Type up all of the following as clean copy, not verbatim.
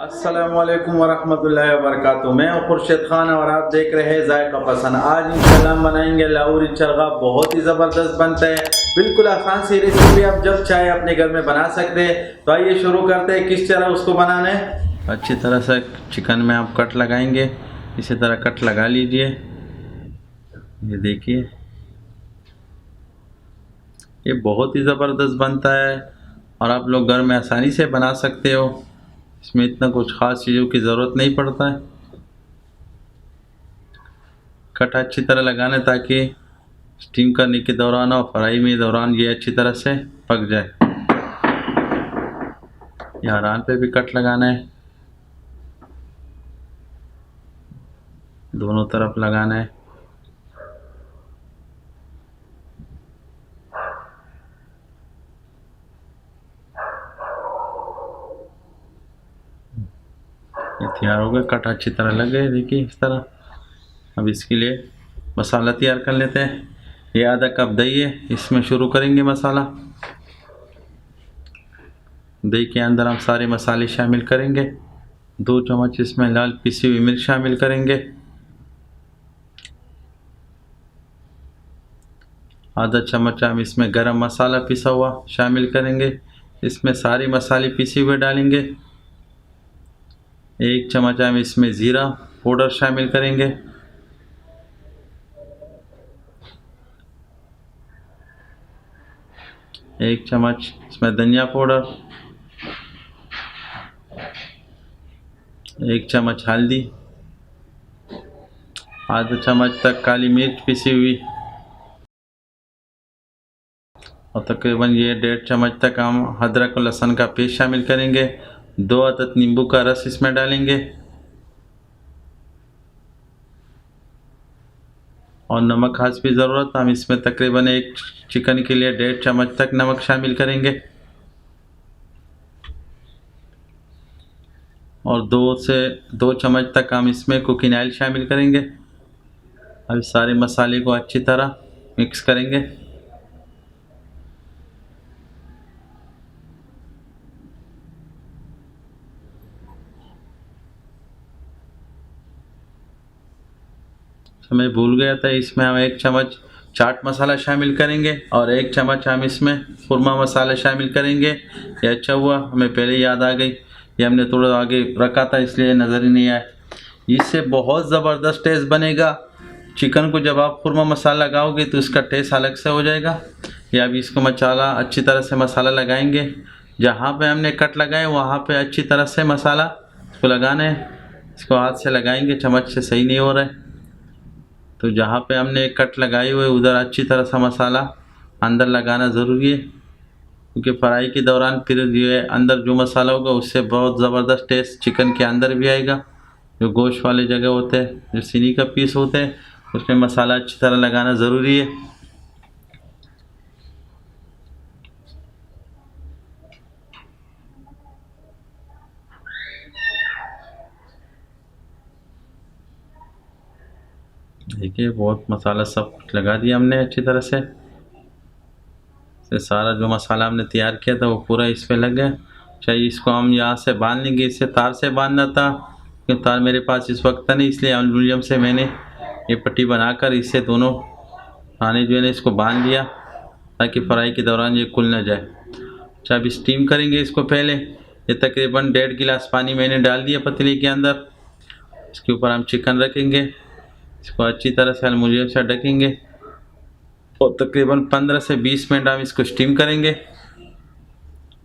अस्सलामुअलैकुम वरहमतुल्लाहि वबरकातुहू। मैं हूं खुर्शीद खान और आप देख रहे हैं जायका पसंद। आज इंशाल्लाह हम बनाएंगे लाहौरी चरगा। बहुत ही ज़बरदस्त बनता है, बिल्कुल आसान सी रेसिपी, आप जब चाहे अपने घर में बना सकते हैं। तो आइए शुरू करते हैं किस तरह उसको बनाना है। अच्छी तरह से चिकन में आप कट लगाएंगे, इसी तरह कट लगा लीजिए। ये देखिए, ये बहुत ही ज़बरदस्त बनता है और आप लोग घर में आसानी से बना सकते हो। इसमें इतना कुछ ख़ास चीज़ों की ज़रूरत नहीं पड़ता है। कट अच्छी तरह लगाना ताकि स्टीम करने के दौरान और फ्राई में दौरान ये अच्छी तरह से पक जाए। यहाँ रान पे भी कट लगाना है, दोनों तरफ लगाना है। ये तैयार हो गए, कट अच्छी तरह लग गए। देखिए इस तरह। अब इसके लिए मसाला तैयार कर लेते हैं। ये आधा कप दही है, इसमें शुरू करेंगे मसाला। दही के अंदर हम सारे मसाले शामिल करेंगे। 2 चम्मच इसमें लाल पिसी हुई मिर्च शामिल करेंगे। आधा चम्मच हम इसमें गरम मसाला पिसा हुआ शामिल करेंगे। इसमें सारे मसाले पिसे हुए डालेंगे। 1 चम्मच हम इसमें ज़ीरा पाउडर शामिल करेंगे। 1 चम्मच इसमें धनिया पाउडर। 1 चम्मच हल्दी। आधा चम्मच तक काली मिर्च पिसी हुई और तकरीबन ये 1.5 चम्मच तक हम अदरक और लहसुन का पेस्ट शामिल करेंगे। 2 अदद नींबू का रस इसमें डालेंगे और नमक हस्ब ज़रूरत हम इसमें तकरीबन एक चिकन के लिए 1.5 चम्मच तक नमक शामिल करेंगे और 2 चम्मच तक हम इसमें कुकिंग ऑयल शामिल करेंगे। अब सारे मसाले को अच्छी तरह मिक्स करेंगे। मैं भूल गया था, इसमें हम 1 चम्मच चाट मसाला शामिल करेंगे और 1 चम्मच हम इसमें खुरमा मसाला शामिल करेंगे। ये अच्छा हुआ हमें पहले याद आ गई, ये हमने थोड़ा आगे रखा था इसलिए नज़र ही नहीं आया। इससे बहुत ज़बरदस्त टेस्ट बनेगा। चिकन को जब आप खुरमा मसाला लगाओगे तो इसका टेस्ट अलग से हो जाएगा। ये अभी इसको मसाला अच्छी तरह से मसाला लगाएंगे। जहाँ पे हमने कट लगाए वहाँ पे अच्छी तरह से मसाला इसको लगाना है। इसको हाथ से लगाएंगे, चम्मच से सही नहीं हो रहा है। तो जहाँ पे हमने कट लगाए हुए उधर अच्छी तरह से मसाला अंदर लगाना ज़रूरी है, क्योंकि फ्राई के दौरान फिर ये अंदर जो मसाला होगा उससे बहुत ज़बरदस्त टेस्ट चिकन के अंदर भी आएगा। जो गोश्त वाले जगह होते हैं, जो सीनी का पीस होते हैं, उसमें मसाला अच्छी तरह लगाना ज़रूरी है। देखिए बहुत मसाला सब कुछ लगा दिया हमने अच्छी तरह से। सारा जो मसाला हमने तैयार किया था वो पूरा इस पे लग गया। चाहिए इसको हम यहाँ से बांध लेंगे, इससे तार से बांधना था क्योंकि तार मेरे पास इस वक्त नहीं, इसलिए एल्युमिनियम से मैंने ये पट्टी बनाकर इससे दोनों खाने जो है ना इसको बांध लिया ताकि फ्राई के दौरान ये खुल ना जाए। अच्छा अब स्टीम करेंगे इसको। पहले ये तकरीबन 1.5 गिलास पानी मैंने डाल दिया पतीले के अंदर। इसके ऊपर हम चिकन रखेंगे, इसको अच्छी तरह से एल्युमिनियम से ढकेंगे और तकरीबन 15 से 20 मिनट हम इसको स्टीम करेंगे।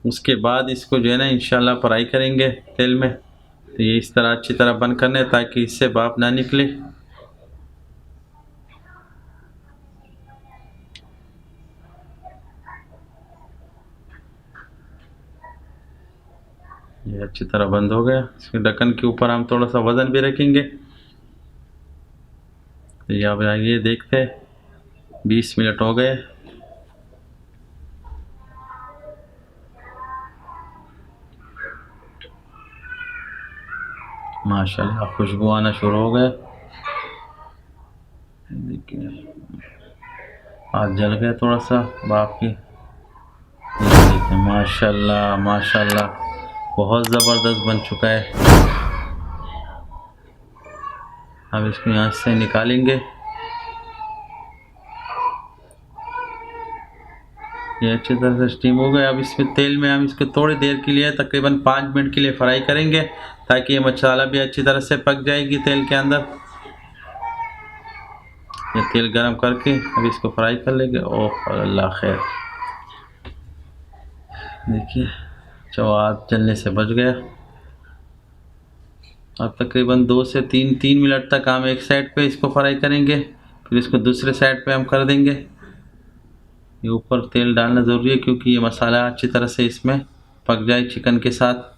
उसके बाद इसको जो है ना इंशाल्लाह फ्राई करेंगे तेल में। तो ये इस तरह अच्छी तरह बंद करना है ताकि इससे भाप ना निकले। ये अच्छी तरह बंद हो गया। इसके ढक्कन के ऊपर हम थोड़ा सा वज़न भी रखेंगे। तो ये अब आइए देखते हैं, 20 मिनट हो गए। माशाल्लाह खुशबू आना शुरू हो गया। देखिए हाथ जल गया थोड़ा सा भाप की। देखिए माशाल्लाह माशाल्लाह बहुत ज़बरदस्त बन चुका है। अब इसको यहाँ से निकालेंगे। ये अच्छी तरह से स्टीम हो गया। अब इसमें तेल में हम इसको थोड़ी देर के लिए तकरीबन 5 मिनट के लिए फ्राई करेंगे ताकि ये मसाला भी अच्छी तरह से पक जाएगी तेल के अंदर। ये तेल गरम करके अब इसको फ्राई कर लेंगे। ओह अल्लाह खैर, देखिए जवाब जलने से बच गया। अब तकरीबन 2 से 3 मिनट तक हम एक साइड पे इसको फ्राई करेंगे, फिर इसको दूसरे साइड पे हम कर देंगे। ये ऊपर तेल डालना ज़रूरी है क्योंकि ये मसाला अच्छी तरह से इसमें पक जाए चिकन के साथ।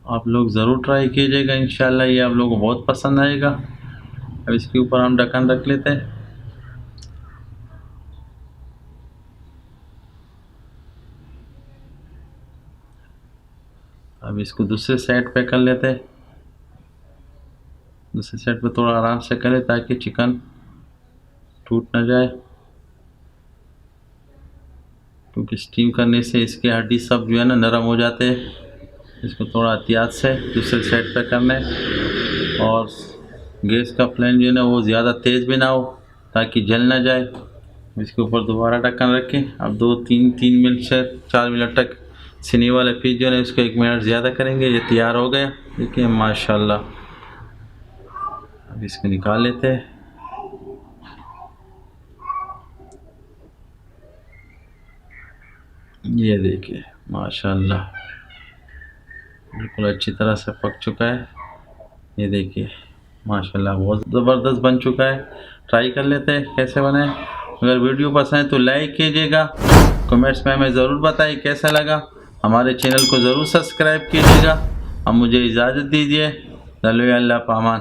आप लोग ज़रूर ट्राई कीजिएगा, इंशाल्लाह ये आप लोगों को बहुत पसंद आएगा। अब इसके ऊपर हम ढक्कन रख लेते हैं। अब इसको दूसरे साइड पे कर लेते हैं। दूसरे साइड पे थोड़ा आराम से करें ताकि चिकन टूट ना जाए, क्योंकि स्टीम करने से इसकी हड्डी सब जो है ना नरम हो जाते हैं। इसको थोड़ा एहतियात से दूसरे साइड पे करना है और गैस का फ्लेम जो है ना वो ज़्यादा तेज़ भी ना हो ताकि जल ना जाए। इसके ऊपर दोबारा ढक्कन रखें। अब 2-3 मिनट से 4 मिनट तक सीने वाले पीस जो है इसको 1 मिनट ज़्यादा करेंगे। ये तैयार हो गया, देखिए माशाल्लाह। अब इसको निकाल लेते हैं। ये देखिए माशाल्लाह बिल्कुल अच्छी तरह से पक चुका है। ये देखिए माशाल्लाह बहुत ज़बरदस्त बन चुका है। ट्राई कर लेते हैं कैसे बने। अगर वीडियो पसंद है तो लाइक कीजिएगा, कमेंट्स में हमें ज़रूर बताइए कैसा लगा। हमारे चैनल को ज़रूर सब्सक्राइब कीजिएगा। अब मुझे इजाज़त दीजिए। अल्लाह पामान।